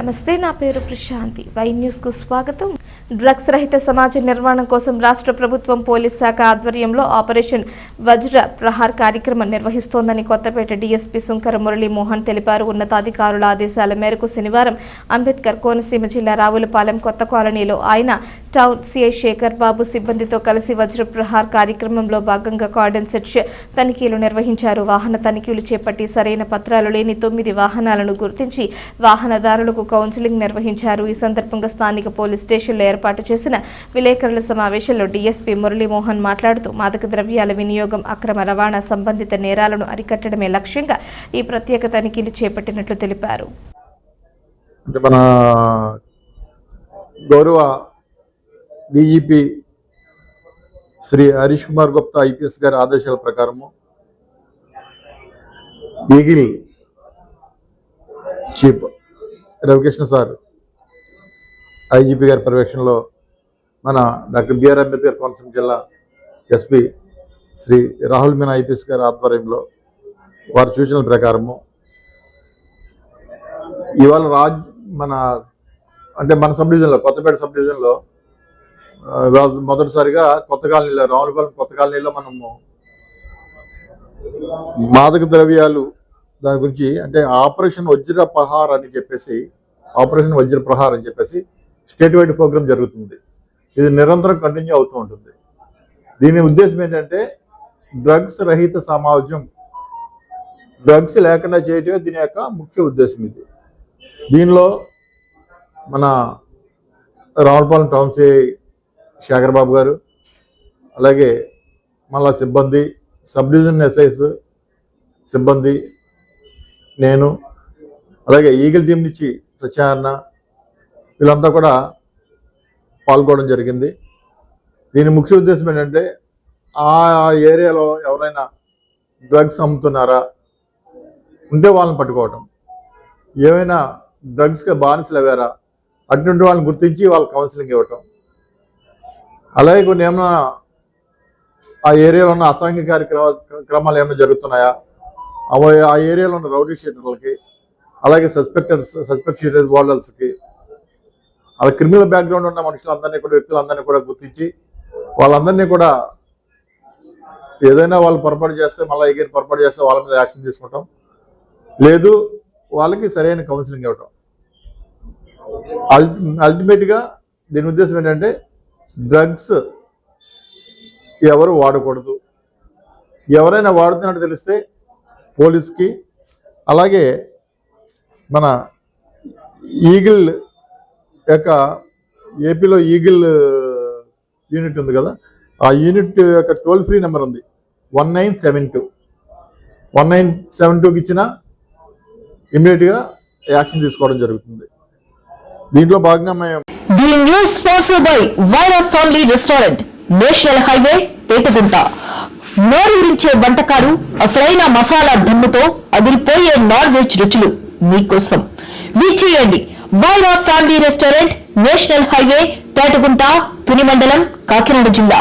నమస్తే, నా పేరు ప్రశాంతి. వై న్యూస్ కు స్వాగతం. డ్రగ్స్ రహిత సమాజ నిర్మాణం కోసం రాష్ట్ర ప్రభుత్వం పోలీస్ శాఖ ఆధ్వర్యంలో ఆపరేషన్ వజ్ర ప్రహార్ కార్యక్రమం నిర్వహిస్తోందని కొత్తపేట డీఎస్పీ సుంకర మురళీ మోహన్ తెలిపారు. ఉన్నతాధికారుల ఆదేశాల మేరకు శనివారం అంబేద్కర్ కోనసీమ జిల్లా రావులపాలెం కొత్త కాలనీలో ఆయన టౌన్ సిఐ శేఖర్ బాబు సిబ్బందితో కలిసి వజ్ర ప్రహార్ కార్యక్రమంలో భాగంగా కార్డన్ సెర్చ్ తనిఖీలు నిర్వహించారు. వాహన తనిఖీలు చేపట్టి సరైన పత్రాలు లేని 9 వాహనాలను గుర్తించి వాహనదారులకు కౌన్సిలింగ్ నిర్వహించారు. ఈ సందర్భంగా స్థానిక పోలీస్ స్టేషన్లో ఏర్పాటు చేసిన విలేకరుల సమావేశంలో డీఎస్పీ మురళీమోహన్ మాట్లాడుతూ మాదక ద్రవ్యాల వినియోగం, అక్రమ రవాణా సంబంధిత నేరాలను అరికట్టడమే లక్ష్యంగా ఈ ప్రత్యేక తనిఖీలు చేపట్టినట్లు తెలిపారు. మన గౌరవ డీజీపీ శ్రీ హరీష్ కుమార్ గుప్తా ఐపీఎస్ గారి ఆదేశాల ప్రకారము eagle chief Ravikrishna sir IGP గారి పర్యవేక్షణలో మన డాక్టర్ బిఆర్ అంబేద్కర్ కోనసీమ జిల్లా ఎస్పీ శ్రీ రాహుల్ మీనా ఐపీఎస్ గారి ఆధ్వర్యంలో వారి సూచనల ప్రకారము ఇవాళ మన సబ్ డివిజన్లో కొత్తపేట సబ్ డివిజన్లో మొదటిసారిగా కొత్త కాలనీలో రావులపాలెం కొత్త కాలనీలో మనము మాదక ద్రవ్యాలు దాని గురించి అంటే ఆపరేషన్ వజ్ర ప్రహార్ అని చెప్పేసి స్టేట్ వైడ్ ప్రోగ్రామ్ జరుగుతుంది. ఇది నిరంతరం కంటిన్యూ అవుతూ ఉంటుంది. దీని ఉద్దేశం ఏంటంటే డ్రగ్స్ రహిత సమాజం, డ్రగ్స్ లేకుండా చేయటమే దీని యొక్క ముఖ్య ఉద్దేశం. దీనిలో మన రావులపాలెం టౌన్ సిఐ శేఖర్ బాబు గారు, అలాగే మళ్ళా సిబ్బంది, సబ్ డివిజన్ ఎస్ఐస్ సిబ్బంది, నేను, అలాగే ఈగిల్ టీం నుంచి సత్యనారాయణ, వీళ్ళంతా కూడా పాల్గొనడం జరిగింది. దీని ముఖ్య ఉద్దేశం ఏంటంటే ఆ ఏరియాలో ఎవరైనా డ్రగ్స్ అమ్ముతున్నారా ఉంటే వాళ్ళని పట్టుకోవటం, ఏమైనా డ్రగ్స్కి బానిసలు అవ్వారా అటువంటి వాళ్ళని గుర్తించి వాళ్ళకి కౌన్సిలింగ్ ఇవ్వటం, అలాగే కొన్ని ఏమైనా ఆ ఏరియాలో ఉన్న అసాంఘిక కార్యక్రమాలు ఏమైనా జరుగుతున్నాయా, ఆ ఏరియాలో ఉన్న రౌడీ షీటర్లకి, అలాగే సస్పెక్ట్ షీటర్ వార్డర్స్కి, అలా క్రిమినల్ బ్యాక్గ్రౌండ్ ఉన్న వ్యక్తులందరినీ కూడా గుర్తించి వాళ్ళందరినీ కూడా ఏదైనా వాళ్ళు పొరపాటు చేస్తే వాళ్ళ మీద యాక్షన్ తీసుకుంటాం, లేదు వాళ్ళకి సరైన కౌన్సిలింగ్ ఇవ్వటం. అల్టిమేట్గా దీని ఉద్దేశం ఏంటంటే డ్రగ్స్ ఎవరు వాడకూడదు, ఎవరైనా వాడుతున్నట్టు తెలిస్తే పోలీస్కి, అలాగే మన ఈగిల్ యొక్క ఏపీలో ఈగిల్ యూనిట్ ఉంది కదా, ఆ యూనిట్ యొక్క టోల్ ఫ్రీ నెంబర్ ఉంది 1972కి ఇచ్చిన ఇమ్మీడియట్గా యాక్షన్ తీసుకోవడం జరుగుతుంది. దీంట్లో భాగంగా మేము the news sponsored by Vaira family restaurant, national highway, Petagunta. నోరూరించే వంటకాలు, అసలైన మసాలా దమ్ముతో అదిరిపోయే నాన్ వెజ్ రుచులు మీకోసం. విచ్చేయండి Vaira family restaurant, national highway, Petagunta, Tuni మండలం, కాకినాడ జిల్లా.